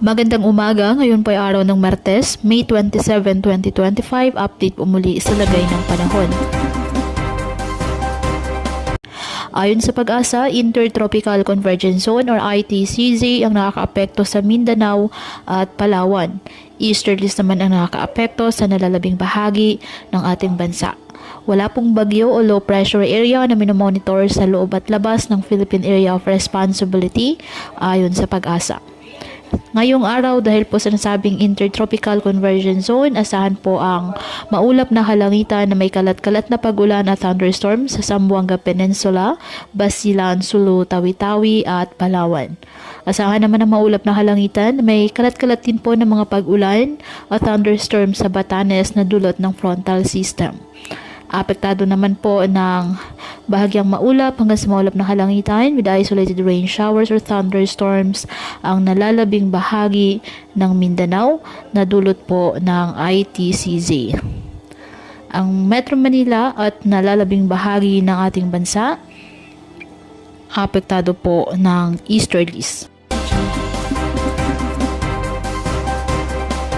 Magandang umaga, ngayon po ay araw ng Martes, May 27, 2025. Update po muli sa lagay ng panahon. Ayon sa Pag-asa, Intertropical Convergence Zone or ITCZ ang nakakaapekto sa Mindanao at Palawan. Easterlies naman ang nakakaapekto sa nalalabing bahagi ng ating bansa. Wala pong bagyo o low pressure area na minomonitor sa loob at labas ng Philippine Area of Responsibility ayon sa Pag-asa. Ngayong araw, dahil po sa nasabing Intertropical Convergence Zone, asahan po ang maulap na halangitan na may kalat-kalat na pag-ulan at thunderstorms sa Zamboanga Peninsula, Basilan, Sulu, Tawi-Tawi at Palawan. Asahan naman ang maulap na halangitan na may kalat-kalat din po ng mga pag-ulan at thunderstorms sa Batanes na dulot ng frontal system. Apektado naman po ng bahagyang maulap hanggang sa maulap na halangitan with isolated rain showers or thunderstorms ang nalalabing bahagi ng Mindanao na dulot po ng ITCZ. Ang Metro Manila at nalalabing bahagi ng ating bansa apektado po ng easterlies.